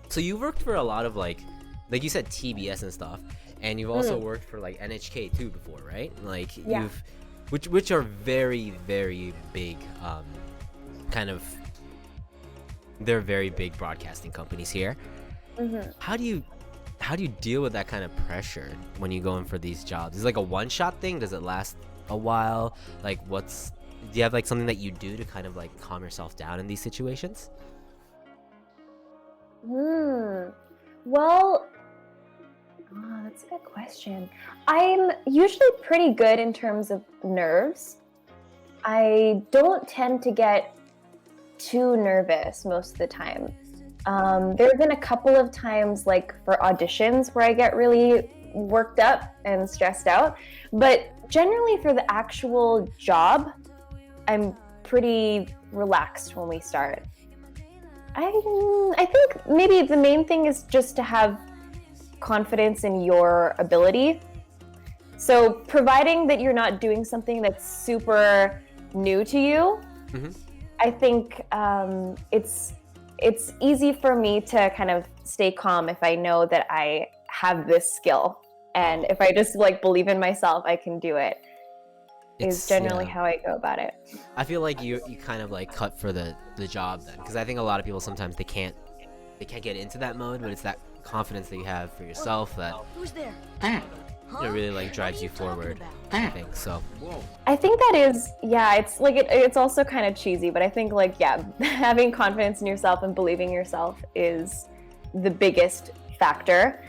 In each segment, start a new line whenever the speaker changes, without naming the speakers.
So you worked for a lot of like you said TBS and stuff, and you've also worked for like NHK too before, right? Like you've, which are very very big, kind of. They're very big broadcasting companies here. How do you deal with that kind of pressure when you go in for these jobs? Is it like a one-shot thing? Does it last a while? Like, do you have like something that you do to kind of like calm yourself down in these situations?
Well, that's a good question. I'm usually pretty good in terms of nerves. I don't tend to get too nervous most of the time. There have been a couple of times, like for auditions, where I get really worked up and stressed out. But generally, for the actual job, I'm pretty relaxed when we start. I think maybe the main thing is just to have confidence in your ability. So providing that you're not doing something that's super new to you, I think it's easy for me to kind of stay calm if I know that I have this skill. And if I just like believe in myself, I can do it. Is generally how I go about it.
I feel like you kind of like cut for the job then, because I think a lot of people sometimes they can't get into that mode, but it's that confidence that you have for yourself that it really like drives you forward. I think so.
I think that is, it's like it's also kind of cheesy, but I think like having confidence in yourself and believing in yourself is the biggest factor.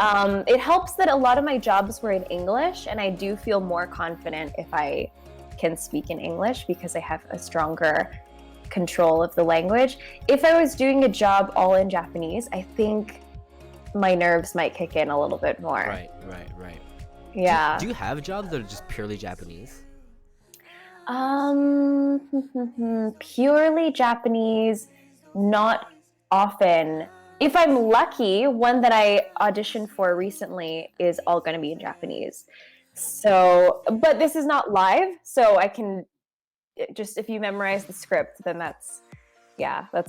It helps that a lot of my jobs were in English, and I do feel more confident if I can speak in English because I have a stronger control of the language. If I was doing a job all in Japanese, I think my nerves might kick in a little bit more.
Right.
Yeah.
Do you have jobs that are just purely Japanese?
Purely Japanese, not often. If I'm lucky, one that I auditioned for recently is all going to be in Japanese. So, but this is not live, so I can just, if you memorize the script, then that's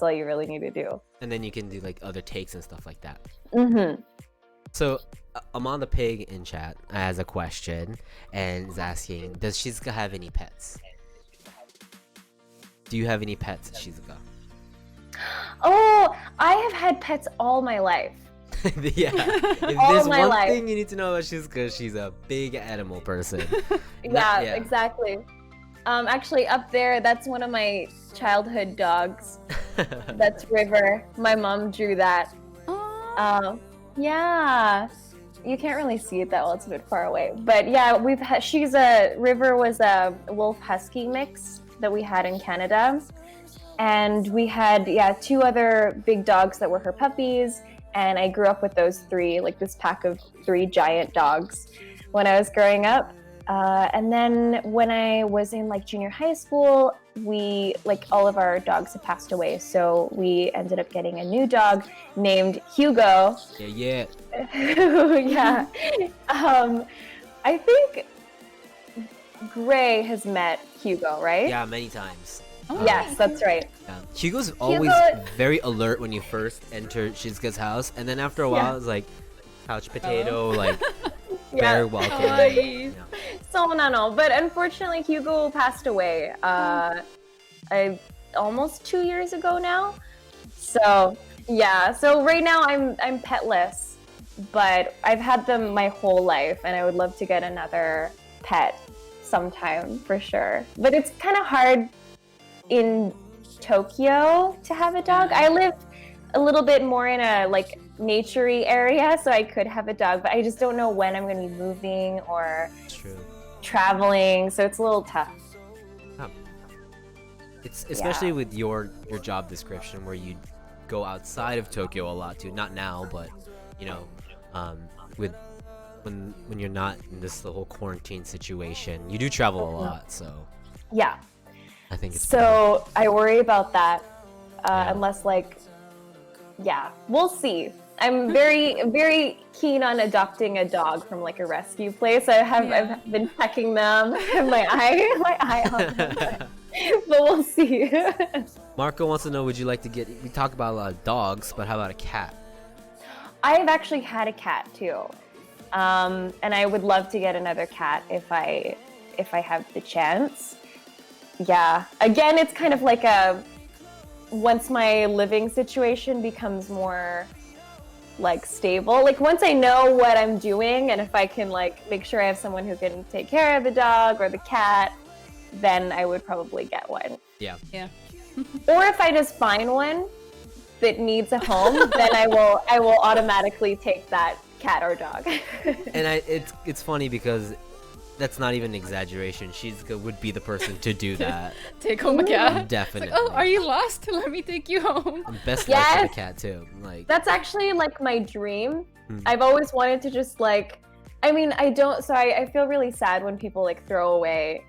all you really need to do.
And then you can do like other takes and stuff like that. So, Amon the Pig in chat has a question and is asking, does Shizuka have any pets? Do you have any pets, Shizuka?
Oh, I have had pets all my life.
If there's one thing you need to know about Shizuka, she's a big animal person.
Exactly. Actually, up there, that's one of my childhood dogs. That's River. My mom drew that. You can't really see it that well, it's a bit far away. But yeah, River was a wolf husky mix that we had in Canada. And we had, two other big dogs that were her puppies. And I grew up with those three, like this pack of 3 giant dogs when I was growing up. And then when I was in like junior high school, all of our dogs had passed away. So we ended up getting a new dog named Hugo.
Yeah.
I think Gray has met Hugo, right?
Yeah, many times.
Yes, that's right.
Hugo's always very alert when you first enter Shizuka's house, and then after a while, it's like couch potato, very welcoming.
So no, but unfortunately, Hugo passed away. Almost 2 years ago now. So right now I'm petless, but I've had them my whole life, and I would love to get another pet sometime for sure. But it's kind of hard in Tokyo to have a dog. I live a little bit more in a like naturey area, so I could have a dog, but I just don't know when I'm going to be moving or traveling, so it's a little tough.
It's especially with your job description where you go outside of Tokyo a lot too. Not now, but with when you're not in the whole quarantine situation, you do travel a lot. So I think it's
so I worry about that unless we'll see. I'm very, very keen on adopting a dog from like a rescue place. I've been pecking them. My eye on them. but we'll see.
Marco wants to know, would you like to get, we talk about a lot of dogs, but how about a cat?
I've actually had a cat too. And I would love to get another cat if I have the chance. Yeah. Again, it's kind of like once my living situation becomes more like stable, like once I know what I'm doing and if I can like make sure I have someone who can take care of the dog or the cat, then I would probably get one.
Yeah.
Yeah.
Or if I just find one that needs a home, then I will automatically take that cat or dog.
And it's funny because that's not even an exaggeration. Shizuka would be the person to do that.
Take home a cat.
Definitely.
It's like, oh, are you lost? Let me take you home.
And best life for the cat too. Like
that's actually like my dream. I've always wanted to just like, I mean, I feel really sad when people like throw away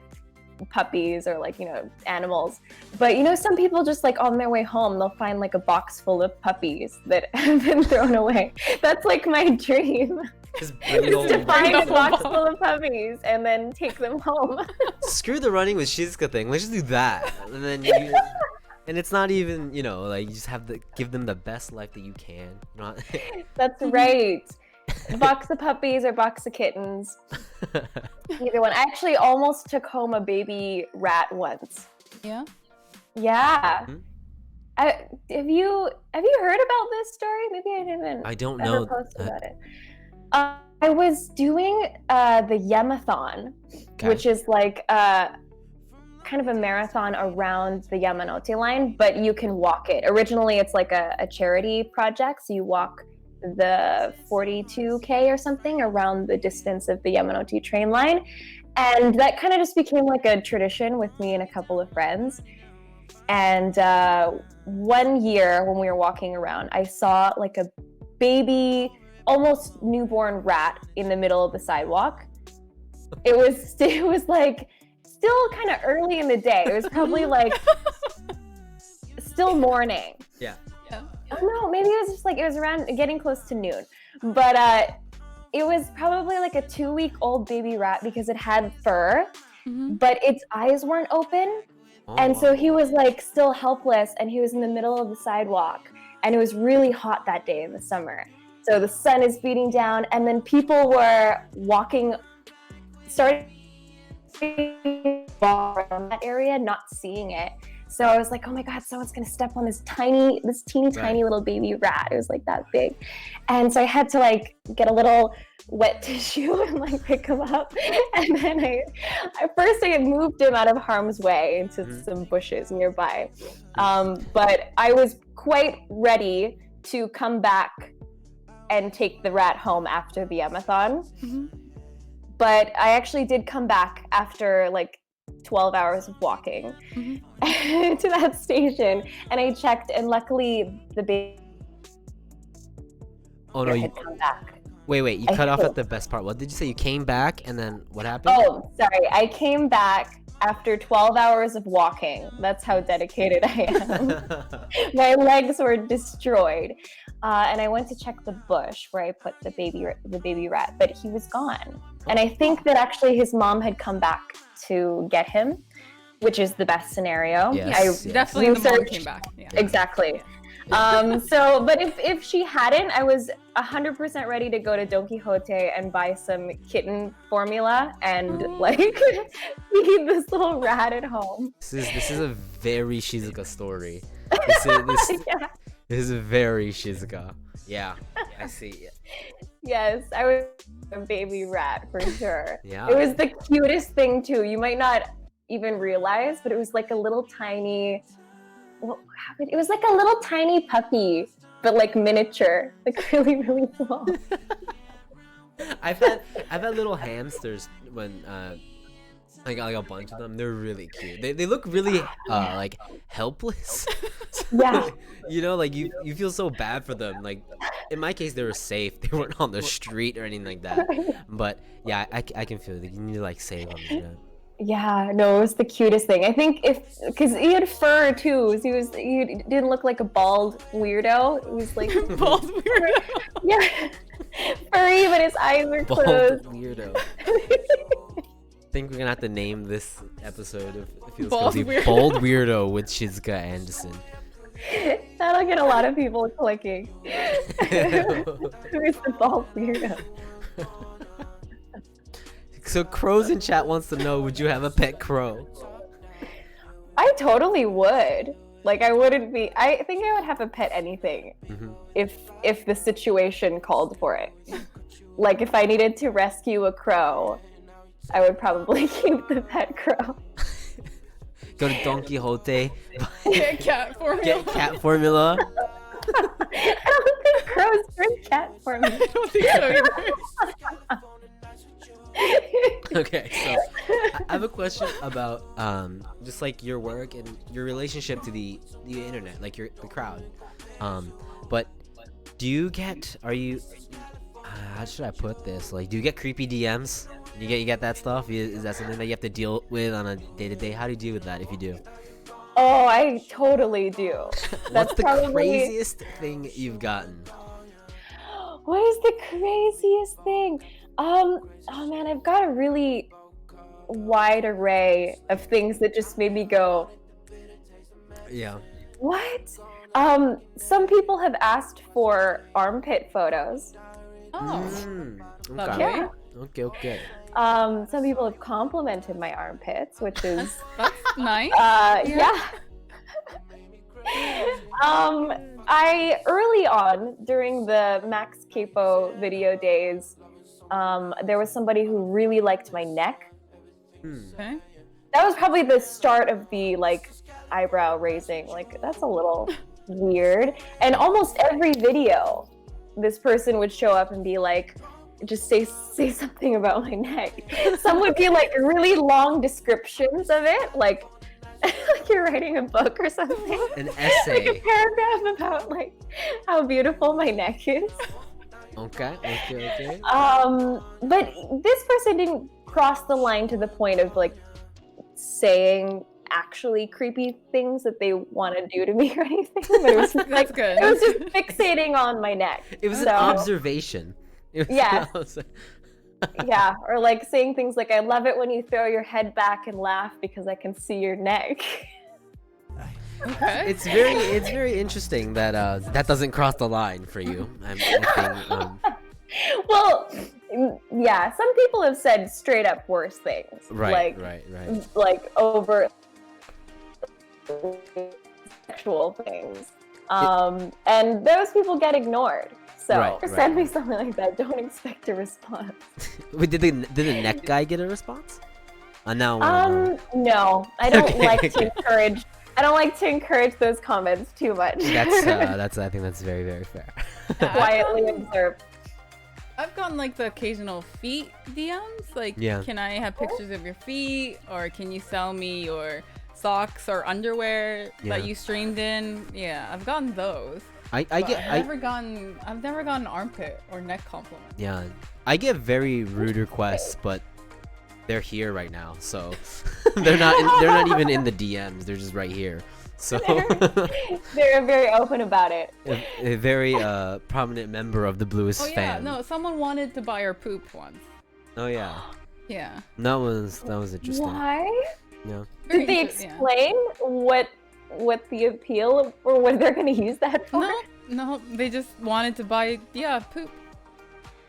puppies or like, you know, animals. But you know, some people just like on their way home, they'll find like a box full of puppies that have been thrown away. That's like my dream.
just
to find a box full of puppies and then take them home.
Screw the running with Shizuka thing. Let's just do that. And then and it's not even, you know, like you just have to give them the best life that you can. Not
That's right. Box of puppies or box of kittens. Either one. I actually almost took home a baby rat once.
Yeah.
Yeah. Have you heard about this story? Maybe I didn't.
I don't
ever
know.
post about it. I was doing the Yamathon, which is like kind of a marathon around the Yamanote line, but you can walk it. Originally, it's like a charity project, so you walk the 42K or something around the distance of the Yamanote train line. And that kind of just became like a tradition with me and a couple of friends. And one year when we were walking around, I saw like a baby, almost newborn rat in the middle of the sidewalk. It was like still kind of early in the day. It was probably like still morning.
Yeah.
Oh no, maybe it was just like, it was around getting close to noon. But it was probably like a 2-week-old baby rat because it had fur, but its eyes weren't open. And so he was like still helpless and he was in the middle of the sidewalk and it was really hot that day in the summer. So the sun is beating down and then people were starting around that area, not seeing it. So I was like, oh my God, someone's gonna step on this teeny little baby rat. It was like that big. And so I had to like get a little wet tissue and like pick him up. And then I moved him out of harm's way into some bushes nearby. But I was quite ready to come back and take the rat home after the Yamathon. But I actually did come back after like 12 hours of walking to that station, and I checked, and luckily the baby had come back.
Wait, you cut off at the best part. What did you say? You came back, and then what happened?
Oh, sorry. I came back after 12 hours of walking. That's how dedicated I am. My legs were destroyed. And I went to check the bush where I put the baby rat, but he was gone. And I think that actually his mom had come back to get him, which is the best scenario.
Yes.
Definitely the mom came back. Yeah.
Exactly. But if she hadn't, I was 100% ready to go to Don Quixote and buy some kitten formula and like feed this little rat at home.
This is a very Shizuka story. This is very Shizuka. Yeah, I see.
Yes, I was a baby rat for sure.
Yeah.
It was the cutest thing too. You might not even realize, but it was like a little tiny. What happened? It was like a little tiny puppy, but like miniature, like really, really small.
I've had little hamsters when I got a bunch of them. They're really cute. They look really like helpless.
Yeah.
You know, like you feel so bad for them. Like in my case, they were safe. They weren't on the street or anything like that. But yeah, I can feel it. You need to like save them. You know?
Yeah, no, it was the cutest thing. I think because he had fur too, so he didn't look like a bald weirdo. It was like
Bald weirdo.
Yeah, furry, but his eyes were closed.
Bald weirdo. think we're gonna have to name this episode of Feels
Bald
Cozy
Weirdo.
Bold Weirdo with Shizuka Anderson.
That'll get a lot of people clicking. Who's the bald weirdo?
So Crows in chat wants to know, would you have a pet crow?
I totally would. Like, I wouldn't be. I think I would have a pet anything if the situation called for it. Like, if I needed to rescue a crow, I would probably keep the pet crow.
Go to Don Quixote,
Get cat formula.
get cat formula.
I don't think crows drink cat formula.
I don't think so either.
Okay, so I have a question about just like your work and your relationship to the internet, like the crowd. But do you get? Are you? How should I put this? Like, do you get creepy DMs? You get that stuff? Is that something that you have to deal with on a day-to-day? How do you deal with that if you do?
Oh, I totally do.
What's the
probably-
craziest thing you've gotten?
What is the craziest thing? Oh man, I've got a really wide array of things that just made me go,
Yeah.
what? Some people have asked for armpit photos.
Oh,
Okay.
okay.
Yeah.
Okay.
Some people have complimented my armpits, which is
That's nice.
yeah. I early on during the Max Capo video days, there was somebody who really liked my neck.
Okay.
That was probably the start of the like eyebrow raising. Like, that's a little weird. And almost every video, this person would show up and be like, just say something about my neck. Some would be like really long descriptions of it, like you're writing a book or something.
An
Like a
essay.
paragraph about like how beautiful my neck is.
Okay.
But this person didn't cross the line to the point of like saying actually creepy things that they want to do to me or anything. But it was
That's
like
good.
it was just fixating on my neck.
It was an
So,
observation. It was
Yes. Yeah, or like saying things like, "I love it when you throw your head back and laugh because I can see your neck."
Okay.
It's very interesting that that doesn't cross the line for you. I think,
Well, yeah, some people have said straight up worse things.
right.
Like over sexual things. And those people get ignored. So
Right.
send me something like that. Don't expect a response.
Wait, did the neck guy get a response? Now. I wanna know.
No, I don't
Okay,
like to
okay.
encourage. I don't like to encourage those comments too much.
That's I think that's very fair.
Quietly observe.
I've gotten like the occasional feet DMs. Like,
Yeah.
can I have pictures of your feet, or can you sell me your socks or underwear
Yeah.
that you streamed in? Yeah, I've gotten those.
I
But
get
I've never gotten armpit or neck compliment.
yeah, I get very rude requests, but they're here right now, so they're not even in the DMs. They're just right here. So
They're very open about it.
a very prominent member of the Blluist
Oh yeah,
fan.
no, someone wanted to buy our poop once.
Oh yeah,
Yeah.
that was interesting.
Why?
Yeah.
Did they
Interesting, yeah.
explain what the appeal or what they're going to use that for?
No, they just wanted to buy poop.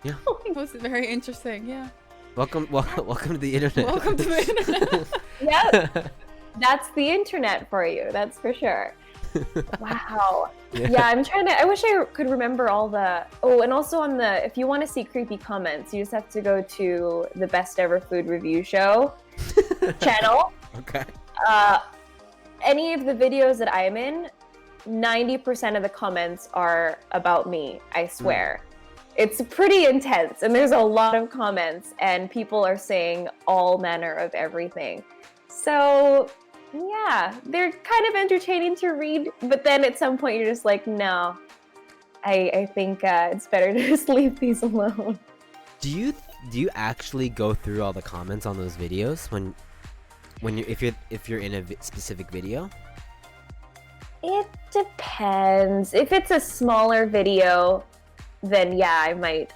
Yeah.
It was very interesting. Yeah.
Welcome to the internet.
Welcome to the internet.
Yeah, that's the internet for you. That's for sure. Wow. Yeah, I wish I could remember all the. Oh, and also if you want to see creepy comments, you just have to go to the Best Ever Food Review Show channel.
Okay.
Any of the videos that I'm in, 90% of the comments are about me, I swear. It's pretty intense, and there's a lot of comments, and people are saying all manner of everything. So, yeah, they're kind of entertaining to read, but then at some point you're just like, no, I think it's better to just leave these alone.
Do you actually go through all the comments on those videos if you're in a specific video?
It depends. If it's a smaller video, then yeah, I might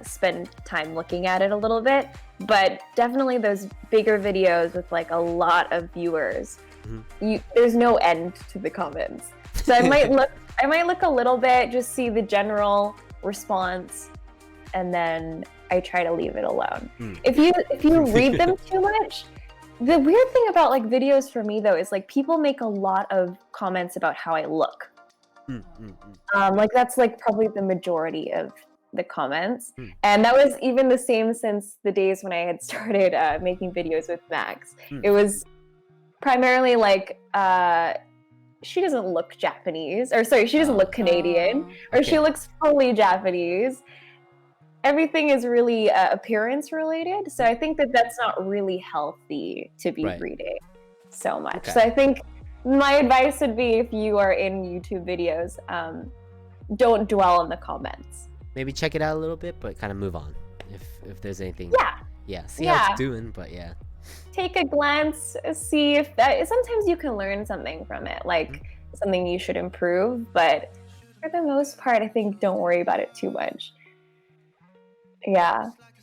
spend time looking at it a little bit. But definitely those bigger videos with like a lot of viewers, there's no end to the comments. So I might look a little bit, just see the general response, and then I try to leave it alone. If you read them too much, the weird thing about like videos for me though is like people make a lot of comments about how I look. Like that's like probably the majority of the comments, and that was even the same since the days when I had started making videos with Max. It was primarily like she doesn't look Japanese, or sorry, she doesn't look Canadian, or she looks fully Japanese. Everything is really appearance related, so I think that that's not really healthy to be reading so much. So I think my advice would be, if you are in YouTube videos, don't dwell on the comments.
Maybe check it out a little bit, but kind of move on if there's anything. See how it's doing, but take
a glance, see if that. Sometimes you can learn something from it, like something you should improve, but for the most part, I think don't worry about it too much.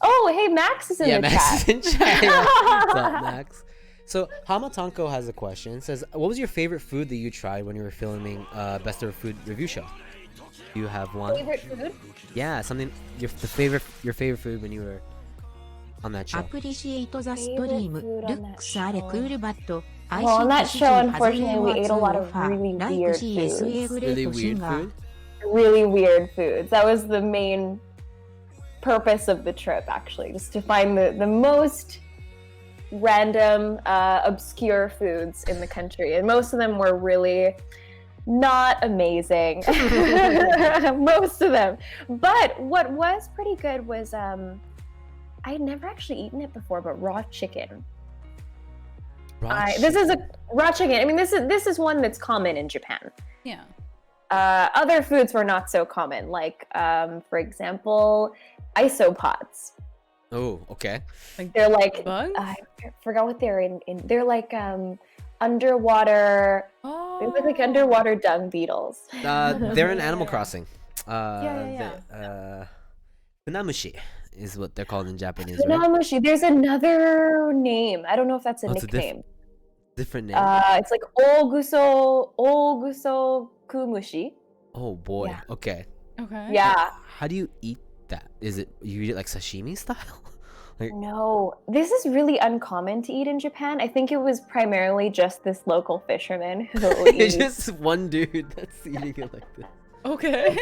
Oh, hey, Max is in the
Max
chat.
is in chat. What's up, Max? So Hamatanko has a question. It says, what was your favorite food that you tried when you were filming Best of Food review show? Do you have one?
Favorite food?
Yeah, something your favorite food when you were on that show.
Appreciate the stream. Looks are cool, but
well, on that show, unfortunately, we ate a lot of really weird foods.
Really weird food?
Really weird foods. That was the main purpose of the trip, actually, just to find the most random, obscure foods in the country. And most of them were really not amazing. Most of them. But what was pretty good was, I had never actually eaten it before, but raw chicken. This is a raw chicken. I mean, this is one that's common in Japan.
Yeah.
Other foods were not so common, like, for example, isopods.
Oh, okay.
They're like
bugs?
I forgot what they're in. They're like underwater. They look like underwater dung beetles.
They're in Animal Crossing.
Yeah.
Funamushi is what they're called in Japanese,
Funamushi.
Right?
There's another name. I don't know if that's a nickname.
Different name.
It's like Oguso kumushi.
Oh boy.
Yeah.
Okay.
Yeah.
How do you eat that? Is it you eat it like sashimi style?
No, this is really uncommon to eat in Japan. I think it was primarily just this local fisherman who
It's just one dude that's eating it like this.
Okay.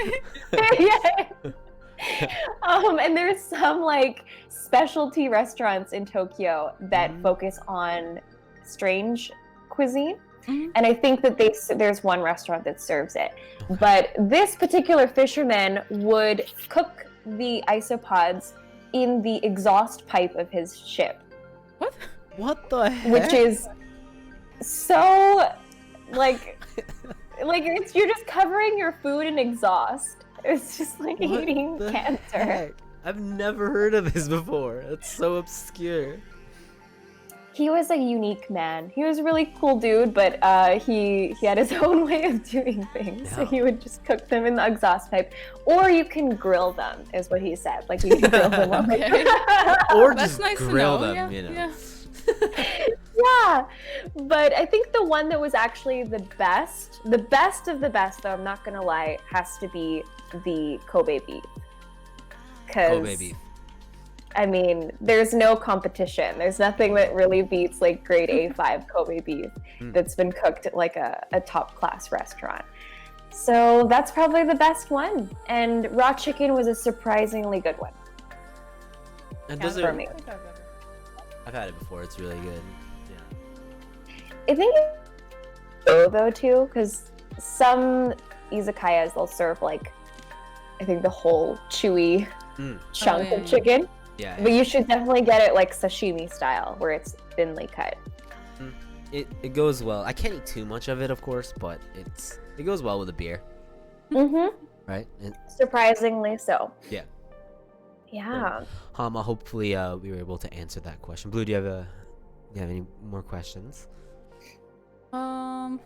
And there's some like specialty restaurants in Tokyo that focus on strange cuisine. And I think that there's one restaurant that serves it. But this particular fisherman would cook the isopods in the exhaust pipe of his ship.
What the heck?
Which is so like it's, you're just covering your food in exhaust. It's just like eating cancer.
Heck? I've never heard of this before. That's so obscure.
He was a unique man. He was a really cool dude, but he had his own way of doing things. So he would just cook them in the exhaust pipe, or you can grill them, is what he said. Like you can grill them up.
Or
That's
just
nice
grill
to know.
them, you know.
Yeah, but I think the one that was actually the best of the best, though, I'm not gonna lie, has to be the Kobe beef.
Kobe beef.
I mean, there's no competition. There's nothing that really beats like grade A5 Kobe beef that's been cooked at like a top class restaurant. So that's probably the best one. And raw chicken was a surprisingly good one.
And
for me.
I've had it before. It's really good.
I think though too, because some izakayas they'll serve like I think the whole chewy chunk of chicken.
Yeah.
But you should definitely get it like sashimi style, where it's thinly cut.
It goes well. I can't eat too much of it, of course, but it goes well with a beer. Right?
Surprisingly so.
Yeah.
Yeah.
Hama, hopefully we were able to answer that question. Blue, do you have any more questions?
I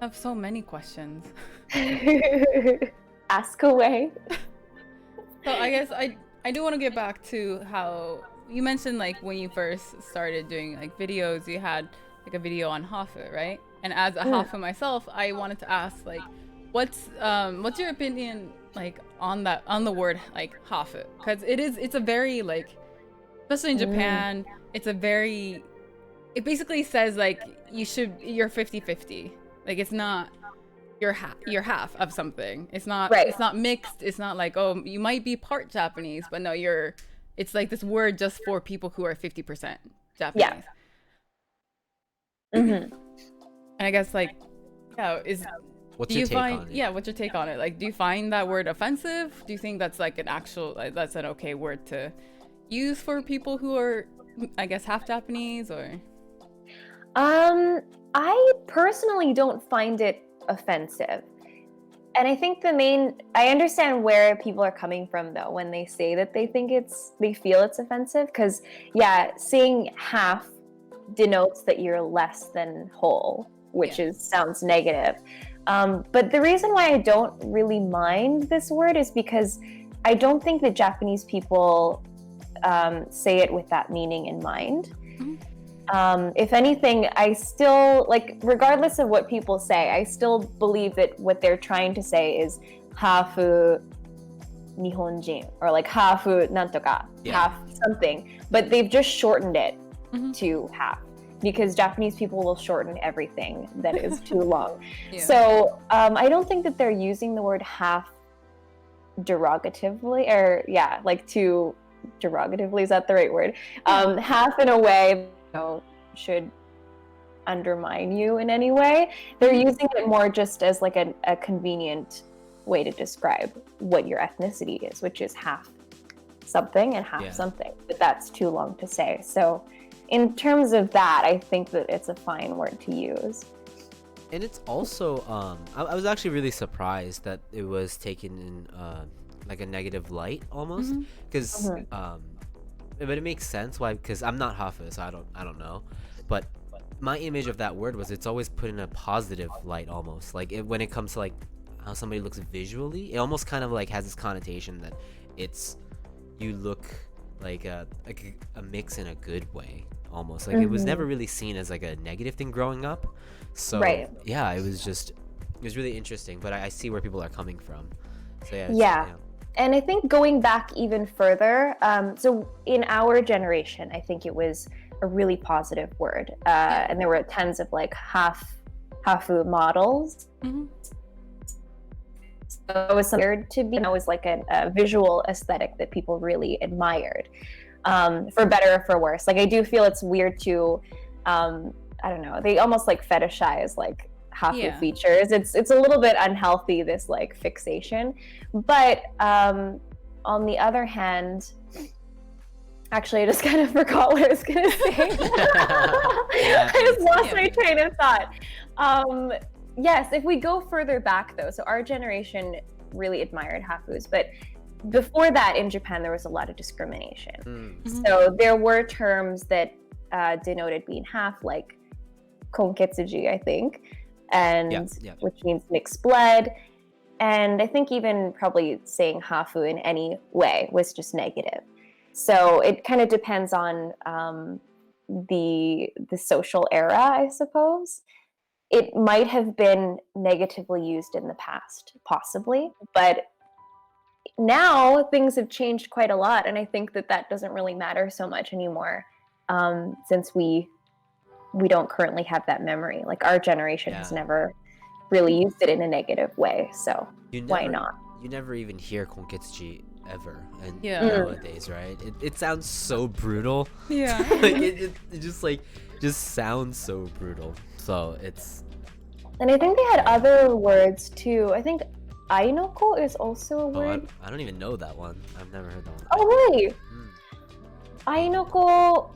have so many questions.
Ask away.
So I guess I do want to get back to how you mentioned like when you first started doing like videos, you had like a video on Hafu, right? And as a Hafu myself, I wanted to ask like, what's your opinion like on the word like Hafu? Because it's a very like, especially in Japan, it basically says like you're 50-50. Like it's not you're half of something. It's not it's not mixed. It's not like, oh, you might be part Japanese, but no, it's like this word just for people who are 50% Japanese.
Mm-hmm.
And I guess like,
What's your take on it?
Yeah, what's your take on it? Like, do you find that word offensive? Do you think that's like that's an okay word to use for people who are, I guess, half Japanese or?
I personally don't find it offensive. And I think I understand where people are coming from though when they say that they feel it's offensive, because saying half denotes that you're less than whole, which sounds negative. But the reason why I don't really mind this word is because I don't think that Japanese people say it with that meaning in mind. If anything, I still, like, regardless of what people say, I still believe that what they're trying to say is Hafu Nihonjin, or like Hafu Nantoka, half something. But they've just shortened it to half, because Japanese people will shorten everything that is too long. So I don't think that they're using the word half derogatively, or too derogatively, is that the right word? Half in a way should undermine you in any way. They're using it more just as like a convenient way to describe what your ethnicity is, which is half something and half something, but that's too long to say. So in terms of that, I think that it's a fine word to use.
And it's also I was actually really surprised that it was taken in like a negative light almost, because but it makes sense why, because I'm not Hafu, so I don't know, but my image of that word was it's always put in a positive light almost, like when it comes to like how somebody looks visually, it almost kind of like has this connotation that you look like a mix in a good way almost, like it was never really seen as like a negative thing growing up. So it was really interesting, but I see where people are coming from. So
and I think going back even further, so in our generation, I think it was a really positive word, and there were tons of like Hafu models. So it was weird to be. It was like a visual aesthetic that people really admired, for better or for worse. Like I do feel it's weird to, I don't know, they almost like fetishize like Hafu features. It's a little bit unhealthy, this like fixation. But on the other hand, actually I just kind of forgot what I was gonna say. I just lost my train of thought. Yes, if we go further back though, so our generation really admired Hafus, but before that in Japan there was a lot of discrimination. So there were terms that denoted being half, like konketsuji, I think, and which means mixed blood. And I think even probably saying Hafu in any way was just negative. So it kind of depends on the social era, I suppose. It might have been negatively used in the past, possibly, but now things have changed quite a lot, and I think that doesn't really matter so much anymore, since we don't currently have that memory. Like our generation has never really used it in a negative way, so why not?
You never even hear konketsuji ever nowadays, right? It sounds so brutal. Like it just sounds so brutal. So
and I think they had other words too. I think ainoko is also a word.
I don't even know that one. I've never heard that one.
Oh really? Ainoko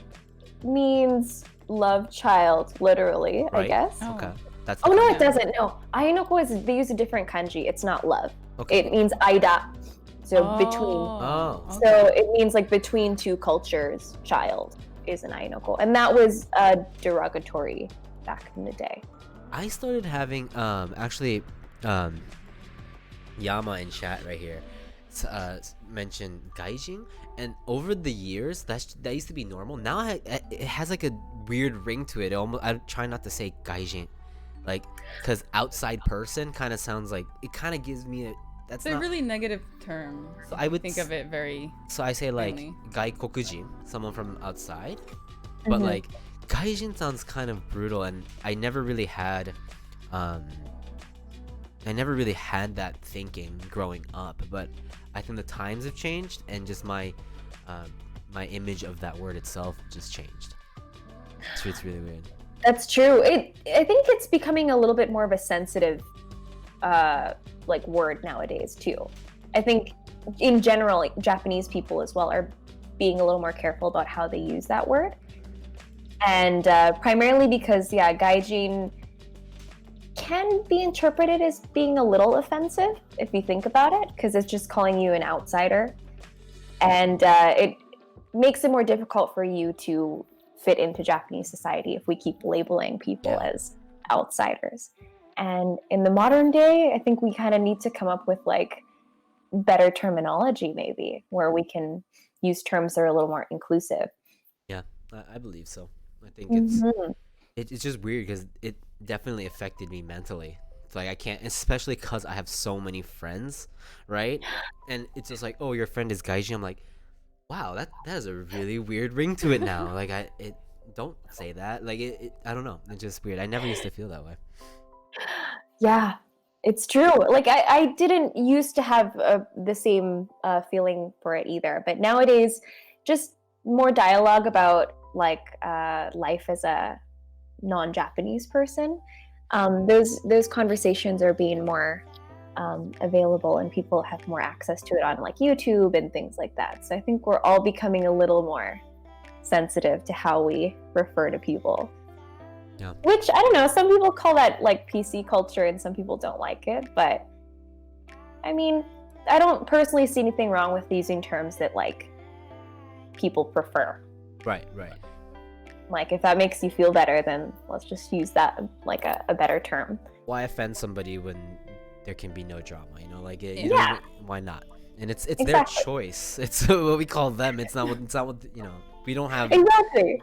means love child, literally, right? I guess.
Okay.
No, it doesn't. No, ainoko they use a different kanji. It's not love. Okay. It means aida, so between. So it means like between two cultures. Child is an ainoko, and that was derogatory back in the day.
I started having actually Yama in chat right here mentioned gaijin, and over the years that used to be normal. Now it has like a weird ring to it. I try not to say gaijin, like, because outside person kind of sounds like, it kind of gives me a, that's
It's a
not
really negative term.
so I would
think of it very.
so I say like
friendly.
gaikokujin, someone from outside, but like gaijin sounds kind of brutal, and I never really had that thinking growing up, but I think the times have changed, and just my image of that word itself just changed. It's really weird.
That's true. I think it's becoming a little bit more of a sensitive like word nowadays too. I think in general, like, Japanese people as well are being a little more careful about how they use that word, and primarily because gaijin can be interpreted as being a little offensive if you think about it, because it's just calling you an outsider, and it makes it more difficult for you to fit into Japanese society if we keep labeling people as outsiders. And in the modern day, I think we kind of need to come up with like better terminology, maybe, where we can use terms that are a little more inclusive.
Yeah, I believe so. I think
Mm-hmm.
it's just weird because it definitely affected me mentally. It's like I can't, especially because I have so many friends, right? And it's just like, oh, your friend is gaijin. I'm like, wow, that has a really weird ring to it now. Like don't say that. Like I don't know. It's just weird. I never used to feel that way.
Yeah, it's true. Like I didn't used to have the same feeling for it either, but nowadays, just more dialogue about like life as a non-Japanese person. Those conversations are being more available, and people have more access to it on like YouTube and things like that. So I think we're all becoming a little more sensitive to how we refer to people.
Yeah.
Which, I don't know, some people call that like PC culture and some people don't like it, but I mean, I don't personally see anything wrong with using terms that like people prefer.
Right.
Like, if that makes you feel better, then let's just use that like a better term.
Why offend somebody when there can be no drama? You know, like why not? And it's
Exactly.
their choice. It's what we call them. It's not what you know. We don't have.
Exactly.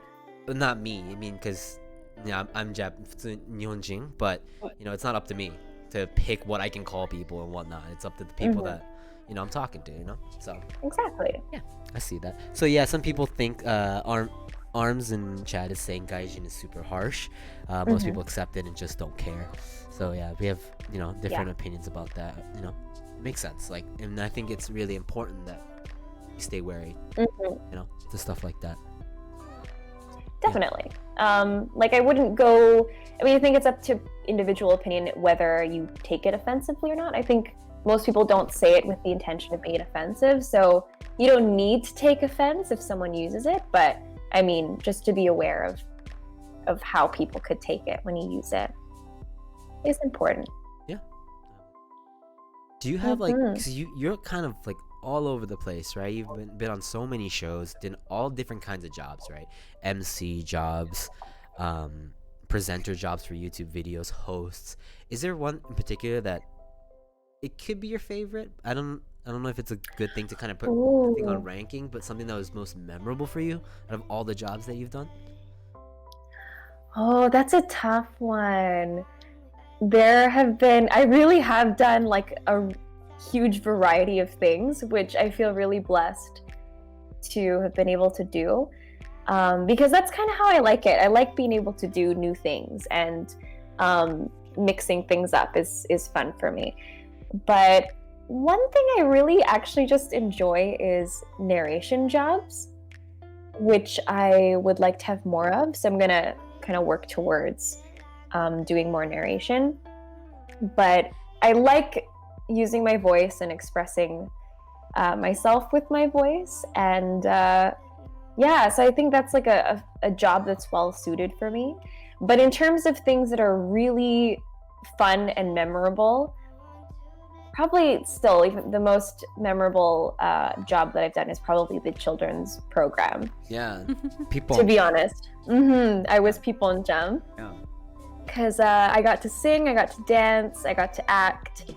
Not me. I mean, because I'm Nihonjin, but you know, it's not up to me to pick what I can call people and whatnot. It's up to the people that you know I'm talking to. You know, so
Exactly.
yeah, I see that. So yeah, some people think Arms in chat is saying gaijin is super harsh. Most people accept it and just don't care. So yeah, we have, you know, different opinions about that. You know, it makes sense. Like, and I think it's really important that you stay wary. You know, to stuff like that.
Definitely. Like, I wouldn't go. I mean, I think it's up to individual opinion whether you take it offensively or not. I think most people don't say it with the intention of being offensive, so you don't need to take offense if someone uses it. But I mean, just to be aware of how people could take it when you use it is important.
Yeah. Do you have like, because you're kind of like all over the place, right? You've been on so many shows, did all different kinds of jobs, right? MC jobs, presenter jobs for YouTube videos, hosts. Is there one in particular that it could be your favorite? I don't know if it's a good thing to kind of put a thing on ranking, but something that was most memorable for you out of all the jobs that you've done?
Oh, that's a tough one. I really have done like a huge variety of things, which I feel really blessed to have been able to do. Because that's kind of how I like it. I like being able to do new things, and mixing things up is fun for me. But one thing I really actually just enjoy is narration jobs, which I would like to have more of. So I'm gonna kind of work towards doing more narration. But I like using my voice and expressing myself with my voice. And so I think that's like a job that's well suited for me. But in terms of things that are really fun and memorable, probably still even the most memorable job that I've done is probably the children's program.
Yeah, people.
To be honest, I was people in Jam.
Yeah.
Because I got to sing, I got to dance, I got to act.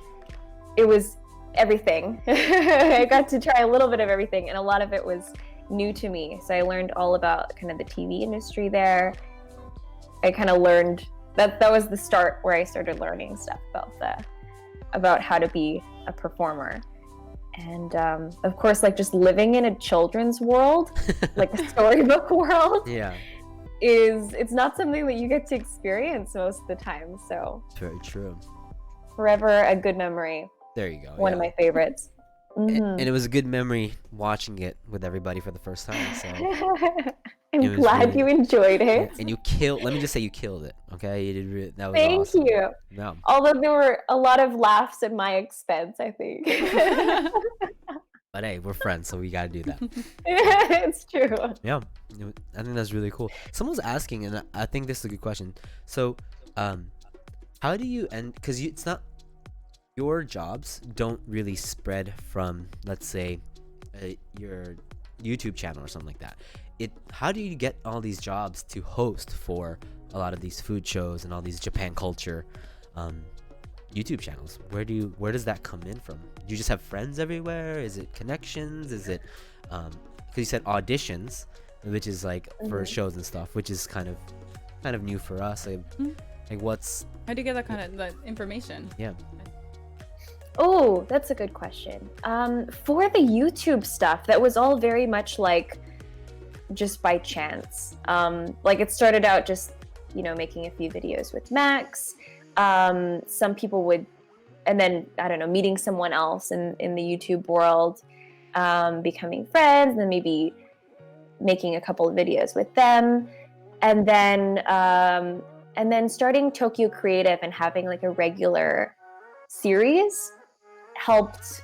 It was everything. I got to try a little bit of everything, and a lot of it was new to me. So I learned all about kind of the TV industry there. I kind of learned that was the start where I started learning stuff about how to be a performer. And of course, like just living in a children's world, like a storybook world, it's not something that you get to experience most of the time. So
very true.
Forever a good memory.
There you go.
One of my favorites.
And it was a good memory watching it with everybody for the first time. So
I'm glad you enjoyed it.
And you let me just say you killed it. Okay, you did. That was
Thank
awesome.
you.
No.
Although there were a lot of laughs at my expense, I think.
But hey, we're friends, so we gotta do that.
It's true.
Yeah, I think that's really cool. Someone's asking, and I think this is a good question. So, how do you end? Because it's not your jobs don't really spread from, let's say, your YouTube channel or something like that. How do you get all these jobs to host for a lot of these food shows and all these Japan culture YouTube channels? Where does that come in from? Do you just have friends everywhere? Is it connections? Is it because you said auditions, which is like for shows and stuff, which is kind of new for us. Like
how do you get that kind of information?
Yeah.
Oh, that's a good question. For the YouTube stuff, that was all very much like just by chance. Like it started out just, making a few videos with Max. Some people would, and then, I don't know, meeting someone else in the YouTube world, becoming friends, and then maybe making a couple of videos with them. And then starting Tokyo Creative and having like a regular series helped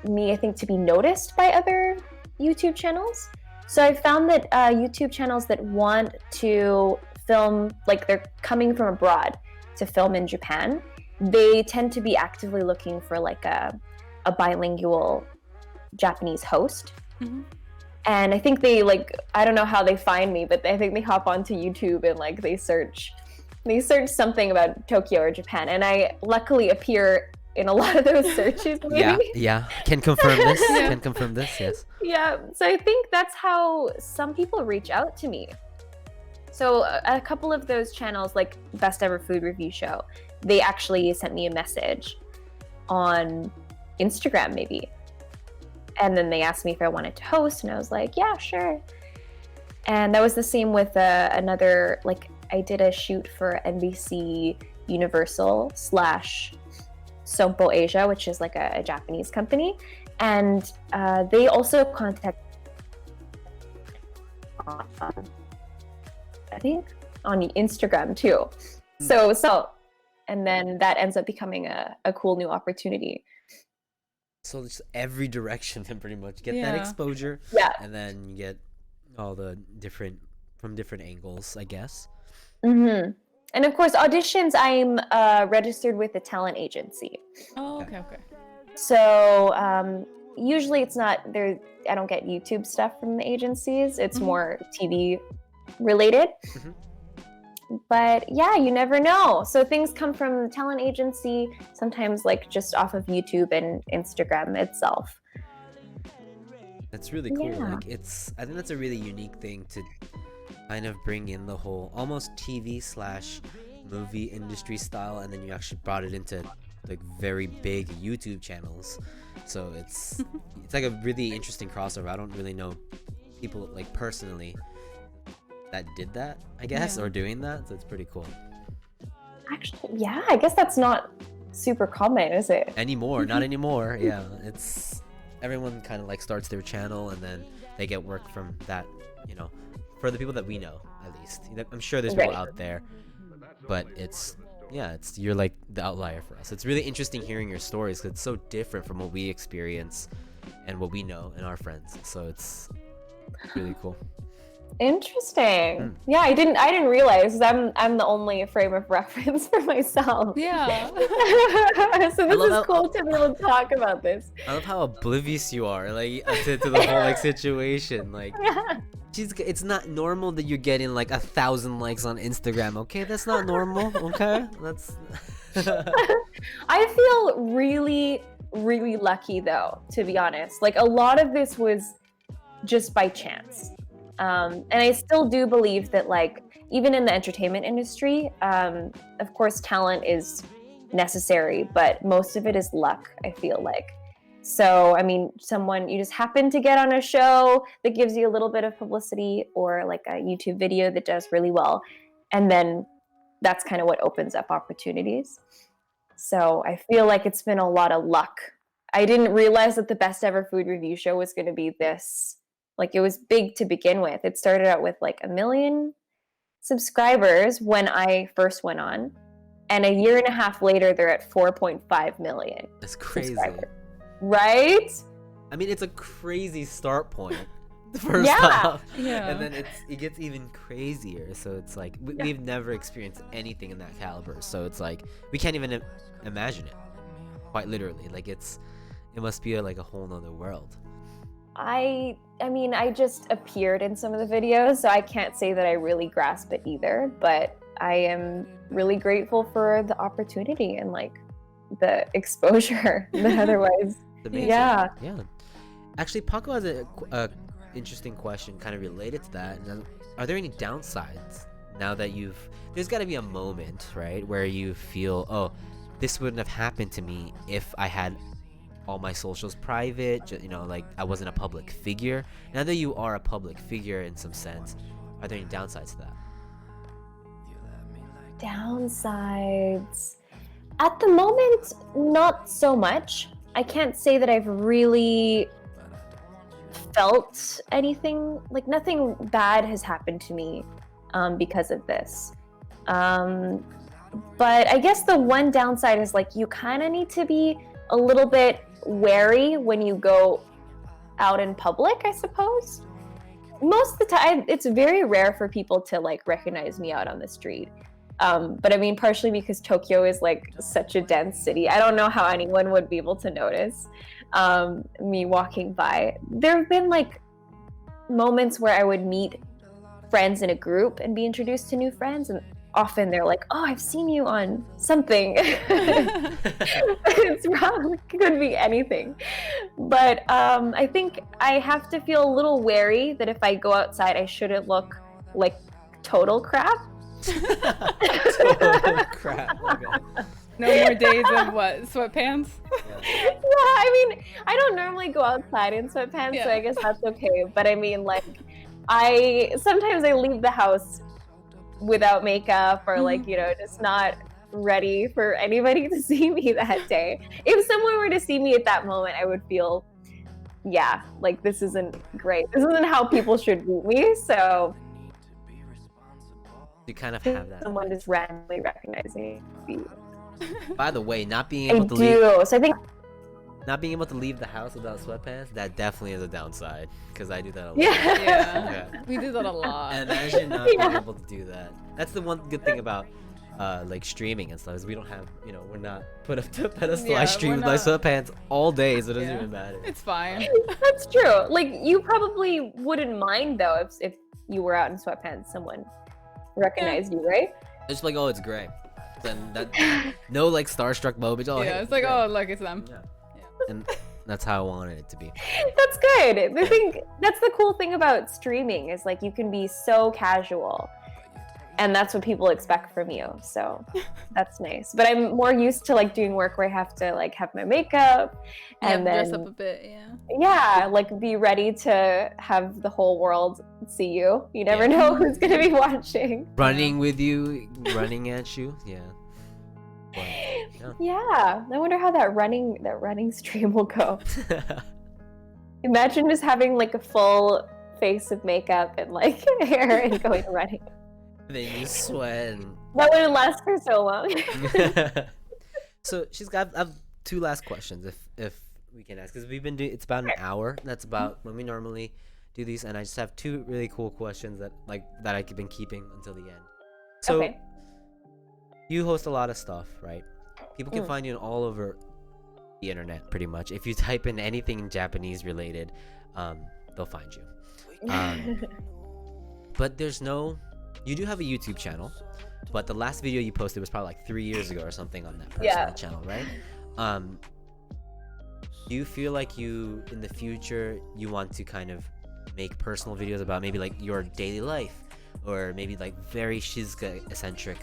me, I think, to be noticed by other YouTube channels. So I found that YouTube channels that want to film, like they're coming from abroad to film in Japan, they tend to be actively looking for like a bilingual Japanese host.
Mm-hmm.
And I think I don't know how they find me, but I think they hop onto YouTube and like they search something about Tokyo or Japan, and I luckily appear in a lot of those searches. Maybe.
Yeah. Can confirm this. Can confirm this. Yes.
Yeah. So I think that's how some people reach out to me. So a couple of those channels, like Best Ever Food Review Show, they actually sent me a message on Instagram, maybe, and then they asked me if I wanted to host, and I was like, yeah, sure. And that was the same with another, like I did a shoot for NBC Universal / Sompo Asia, which is like a Japanese company, and they also contact, I think, on Instagram too. So, and then that ends up becoming a cool new opportunity.
So just every direction, and pretty much get that exposure, and then you get all the different angles, I guess.
Mm-hmm. And of course, auditions, I'm registered with a talent agency.
Oh, okay.
So usually it's not there. I don't get YouTube stuff from the agencies. It's more TV related.
Mm-hmm.
But yeah, you never know. So things come from talent agency, sometimes like just off of YouTube and Instagram itself.
That's really cool.
Yeah.
Like I think that's a really unique thing to kind of bring in the whole almost TV / movie industry style, and then you actually brought it into like very big YouTube channels. So it's like a really interesting crossover. I don't really know people like personally that did that, I guess, or doing that. So it's pretty cool.
Actually, yeah, I guess that's not super common, is it?
Anymore, not anymore. Yeah, it's everyone kind of like starts their channel and then they get work from that, for the people that we know, at least. I'm sure there's people out there, but you're like the outlier for us. It's really interesting hearing your stories because it's so different from what we experience and what we know and our friends. So it's really cool.
Interesting. Yeah, I didn't realize I'm the only frame of reference for myself.
Yeah.
So this is cool to be able to talk about this.
I love how oblivious you are, like to the whole like situation. Like, it's not normal that you're getting like 1,000 likes on Instagram. Okay, that's not normal. Okay, that's.
I feel really really lucky though, to be honest. Like a lot of this was just by chance. And I still do believe that like even in the entertainment industry, of course talent is necessary, but most of it is luck, I feel like. So, I mean, you just happen to get on a show that gives you a little bit of publicity or like a YouTube video that does really well. And then that's kind of what opens up opportunities. So I feel like it's been a lot of luck. I didn't realize that the best ever food review show was going to be this. Like it was big to begin with. It started out with like 1 million subscribers when I first went on. And a year and a half later, they're at 4.5 million.
That's crazy.
Right?
I mean, it's a crazy start point. First off.
Yeah.
And then it gets even crazier. So it's like we've never experienced anything in that caliber. So it's like we can't even imagine it. Quite literally. Like it must be like a whole nother world.
I mean, I just appeared in some of the videos, so I can't say that I really grasp it either, but I am really grateful for the opportunity and like the exposure that otherwise. Yeah.
Actually, Paco has a interesting question kind of related to that. Are there any downsides now that there's got to be a moment, right, where you feel, oh, this wouldn't have happened to me if I had all my socials private, like I wasn't a public figure. Now that you are a public figure in some sense, are there any downsides to that?
Downsides. At the moment, not so much. I can't say that I've really felt anything, like nothing bad has happened to me because of this. But I guess the one downside is like you kind of need to be a little bit wary when you go out in public, I suppose. Most of the time, it's very rare for people to like recognize me out on the street. But I mean, partially because Tokyo is like such a dense city. I don't know how anyone would be able to notice me walking by. There have been like moments where I would meet friends in a group and be introduced to new friends, and often they're like, oh, I've seen you on something. It's wrong. It could be anything. But I think I have to feel a little wary that if I go outside, I shouldn't look like total crap.
Total crap. Okay.
No more days of what? Sweatpants?
Yeah, I mean, I don't normally go outside in sweatpants, so I guess that's okay. But I mean, like, sometimes I leave the house without makeup or like, just not ready for anybody to see me that day. If someone were to see me at that moment, I would feel, like this isn't great. This isn't how people should meet me. So
you kind of have that.
Someone just randomly recognizing me.
By the way, not being able to leave.
So I think
not being able to leave the house without sweatpants, that definitely is a downside, because I do that a lot.
Yeah. We do that a lot.
And imagine not being able to do that. That's the one good thing about like streaming and stuff, is we don't have, we're not put up to a pedestal. I stream with my sweatpants all day, so it doesn't even matter.
It's fine.
That's true. Like, you probably wouldn't mind though if you were out in sweatpants, someone recognized you, right?
It's like, oh, it's gray. Then that no like starstruck moment. Oh, hey,
it's like, oh, look, it's them.
Yeah. And that's how I wanted it to be.
That's good. I think that's the cool thing about streaming, is like you can be so casual, and that's what people expect from you. So that's nice. But I'm more used to like doing work where I have to like have my makeup and then
dress up a bit.
Like be ready to have the whole world see you. You never know who's gonna be watching.
Running with you, running at you.
Yeah, I wonder how that running stream will go. Imagine just having like a full face of makeup and like hair and going running.
Then you sweat. And...
That wouldn't last for so long.
So I have two last questions, if we can ask, because we've been doing, it's about an hour. That's about when we normally do these, and I just have two really cool questions that I've been keeping until the end. So you host a lot of stuff, right? People can find you all over the internet, pretty much. If you type in anything Japanese related, they'll find you. But you do have a YouTube channel, but the last video you posted was probably like 3 years ago or something on that personal channel, right? do you feel like you in the future you want to kind of make personal videos about maybe like your daily life, or maybe like very Shizuka eccentric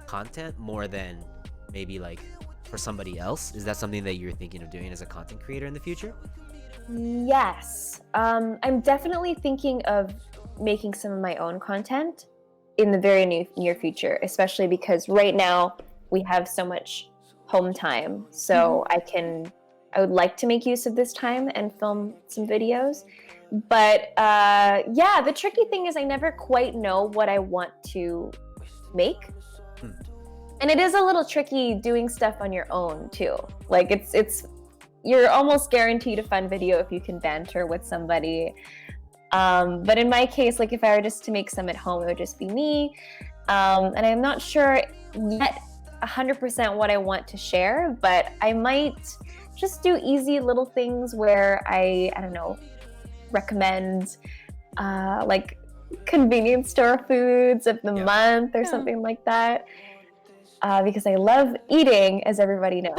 content more than maybe like for somebody else? Is that something that you're thinking of doing as a content creator in the future?
Yes. I'm definitely thinking of making some of my own content in the very near future, especially because right now we have so much home time. So I would like to make use of this time and film some videos. But yeah, the tricky thing is I never quite know what I want to make. And it is a little tricky doing stuff on your own too. Like it's you're almost guaranteed a fun video if you can banter with somebody. But in my case, like if I were just to make some at home, it would just be me. And I'm not sure yet 100% what I want to share, but I might just do easy little things where I don't know, recommend like convenience store foods of the month or something like that. Because I love eating, as everybody knows.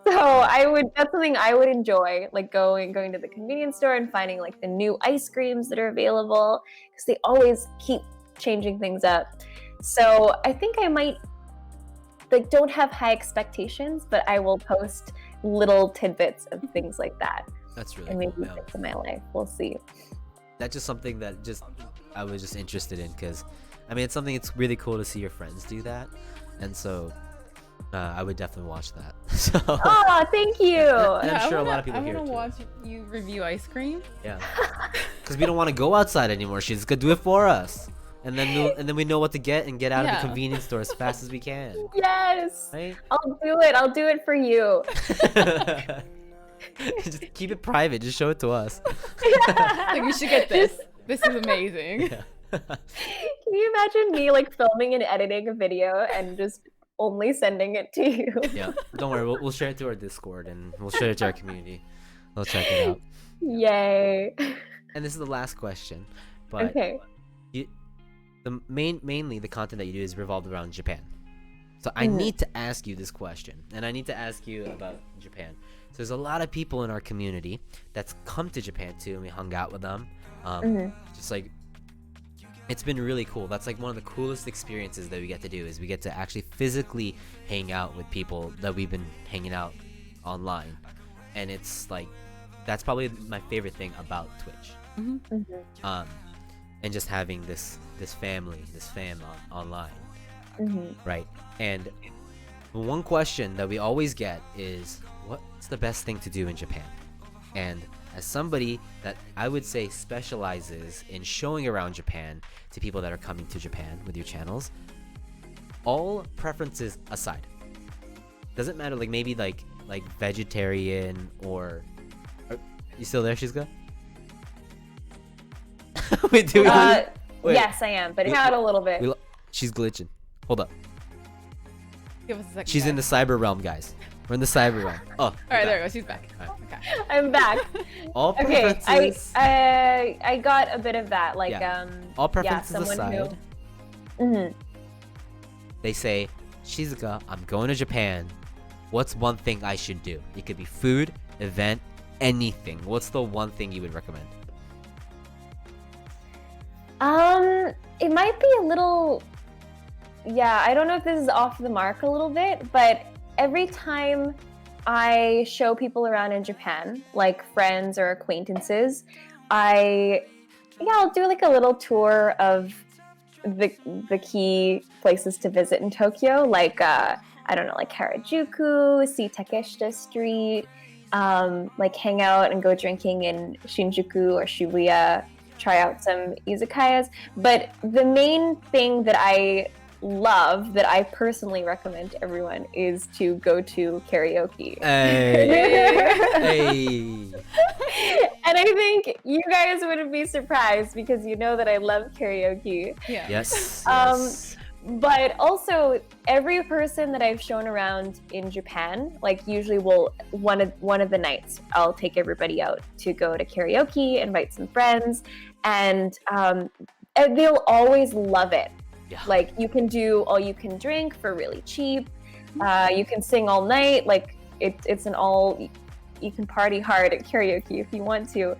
So that's something I would enjoy, like going to the convenience store and finding like the new ice creams that are available, because they always keep changing things up. So I think I might, like, don't have high expectations, but I will post little tidbits of things like that.
That's really
and maybe
cool.
bits of my life. We'll see.
That's just something that I was just interested in, because I mean, it's something, it's really cool to see your friends do that, and so I would definitely watch that. So,
oh, thank you.
And I'm sure a lot of people here too.
I want to watch you review ice cream.
Yeah, because we don't want to go outside anymore. She's gonna do it for us, and then we know what to get and get out of the convenience store as fast as we can.
Yes,
right?
I'll do it for you.
Just keep it private. Just show it to us.
Like, you should get this. This is amazing.
Yeah.
Can you imagine me like filming and editing a video and just only sending it to you?
Yeah, don't worry, we'll share it to our Discord and we'll share it to our community. They'll check it out.
Yay.
And this is the last question, but
okay.
Mainly the content that you do is revolved around Japan. So I need to ask you this question, and I need to ask you about Japan. So there's a lot of people in our community that's come to Japan too, and we hung out with them. Just like, it's been really cool. That's like one of the coolest experiences that we get to do, is we get to actually physically hang out with people that we've been hanging out online. And it's like, that's probably my favorite thing about Twitch. And just having this fam online. Right? And the one question that we always get is, what's the best thing to do in Japan? And as somebody that I would say specializes in showing around Japan to people that are coming to Japan with your channels, all preferences aside, doesn't matter, like maybe like vegetarian or you still there, Shizuka? Wait, wait.
Yes, I am, but out a little bit.
She's glitching. Hold up.
Give us a second.
She's in the cyber realm, guys. We're in the cyber realm. Oh,
all right, there we go. She's back.
Right.
Okay.
I'm back.
All
okay,
preferences.
I got a bit of that. Like,
all preferences
aside.
They say, Shizuka, I'm going to Japan. What's one thing I should do? It could be food, event, anything. What's the one thing you would recommend?
It might be a little, I don't know if this is off the mark a little bit, but every time I show people around in Japan, like friends or acquaintances, I'll do like a little tour of the key places to visit in Tokyo, like I don't know, like Harajuku, see Takeshita Street, like hang out and go drinking in Shinjuku or Shibuya, try out some izakayas. But the main thing that I love, that I personally recommend to everyone, is to go to karaoke.
Hey.
And I think you guys wouldn't be surprised, because you know that I love karaoke.
Yeah.
Yes.
But also, every person that I've shown around in Japan, like usually one of the nights, I'll take everybody out to go to karaoke, invite some friends, and they'll always love it.
Yeah.
Like, you can do all you can drink for really cheap. You can sing all night. Like, it's an all, you can party hard at karaoke if you want to.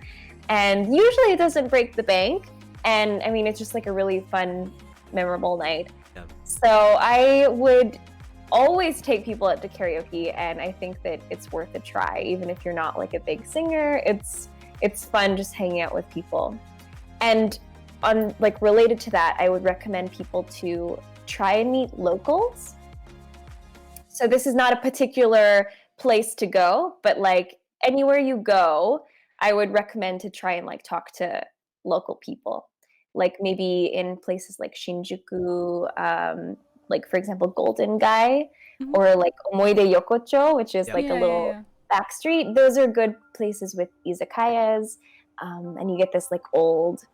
And usually it doesn't break the bank. And I mean, it's just like a really fun, memorable night.
Yeah.
So I would always take people out to karaoke, and I think that it's worth a try, even if you're not like a big singer. It's fun just hanging out with people. And on like related to that, I would recommend people to try and meet locals. So this is not a particular place to go, but like anywhere you go, I would recommend to try and like talk to local people. Like maybe in places like Shinjuku, like for example, Golden Guy, or like Omoide Yokocho, which is like a little back street. Those are good places with izakayas, and you get this like old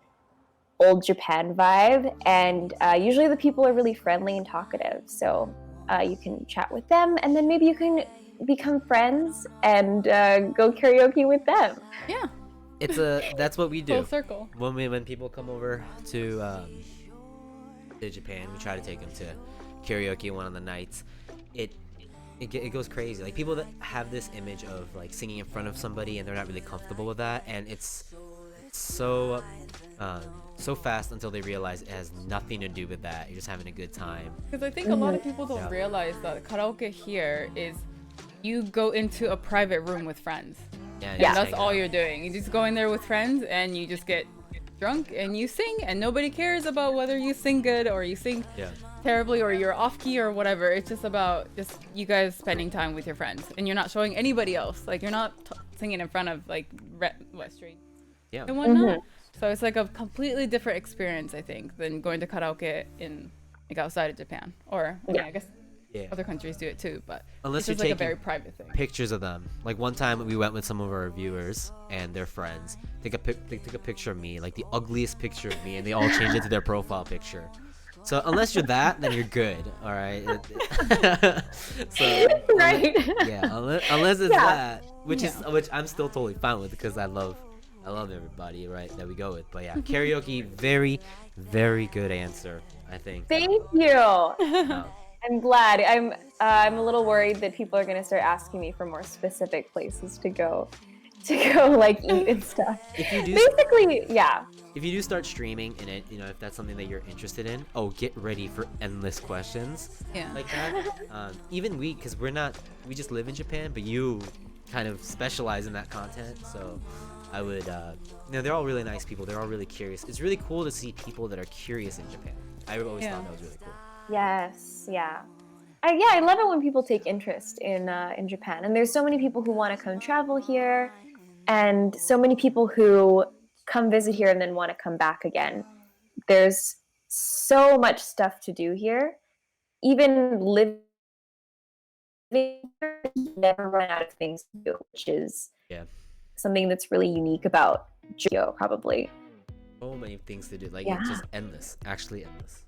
Japan vibe. And usually the people are really friendly and talkative, so you can chat with them, and then maybe you can become friends and go karaoke with them.
Yeah.
That's what we do.
Full circle.
When people come over to Japan, we try to take them to karaoke one of the nights. It goes crazy. Like people that have this image of like singing in front of somebody and they're not really comfortable with that, and it's so fast until they realize it has nothing to do with that. You're just having a good time.
Because I think a lot of people don't realize that karaoke here is you go into a private room with friends.
Yeah,
That's all you're doing. You just go in there with friends and you just get drunk and you sing, and nobody cares about whether you sing good or you sing terribly or you're off key or whatever. It's just about just you guys spending time with your friends, and you're not showing anybody else. Like you're not singing in front of like West Street and whatnot. So it's like a completely different experience, I think, than going to karaoke in like outside of Japan, or I mean, I guess other countries do it too, but
unless
it's
you're
just like a
taking
very private thing.
Pictures of them. Like one time we went with some of our viewers and their friends. They took a picture of me, like the ugliest picture of me, and they all changed it to their profile picture. So unless you're that, then you're good. All right. So
Right.
unless it's that, which I'm still totally fine with, because I love everybody, right, that we go with. But yeah, karaoke, very, very good answer, I think.
Thank you. I'm glad. I'm a little worried that people are gonna start asking me for more specific places to go like eat and stuff.
If you do,
basically,
if you do start streaming in it, you know, if that's something that you're interested in, get ready for endless questions. Like that. Even because we just live in Japan, but you kind of specialize in that content, so I would, they're all really nice people. They're all really curious. It's really cool to see people that are curious in Japan. I always thought that was really cool.
Yes, I love it when people take interest in Japan, and there's so many people who want to come travel here, and so many people who come visit here and then want to come back again. There's so much stuff to do here. Even living here, you never run out of things to do, which is something that's really unique about Geo, probably.
So many things to do. Like it's just endless. Actually endless.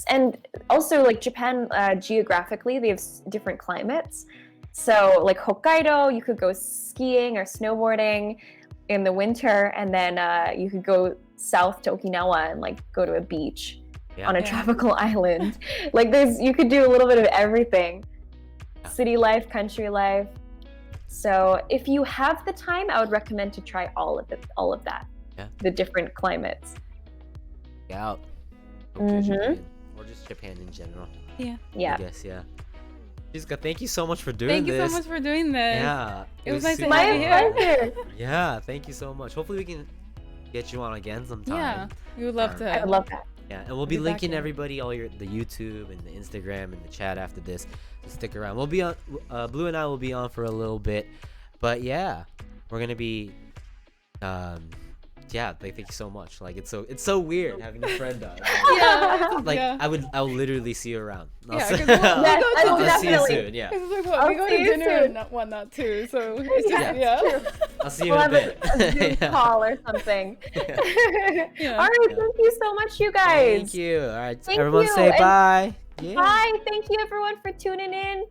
And also like Japan, geographically, they have different climates. So like Hokkaido, you could go skiing or snowboarding in the winter, and then you could go south to Okinawa and like go to a beach on a tropical island. Like you could do a little bit of everything. City life, country life. So if you have the time, I would recommend to try all of that. The different climates. Out. Japan, or just Japan in general. I guess, Shizuka, thank you so much for doing this.
Thank you so much for doing this.
Yeah.
It was nice to
my
have you here.
pleasure.
Yeah, thank you so much. Hopefully we can get you on again sometime.
Yeah, we would love to.
I would love that.
Yeah, and we'll be linking everybody, the YouTube and the Instagram and the chat after this. So stick around. We'll be on, Blue and I will be on for a little bit. But yeah, we're going to be... thank you so much. Like it's so weird having a friend on. I'll literally see you around. I'll see you soon. Yeah.
We go to dinner and whatnot too. So it's just,
I'll see you in a bit.
A Zoom call or something. All right, thank you so much, you guys.
Thank you. All right,
Thank
everyone
you.
say bye.
Bye. Thank you everyone for tuning in.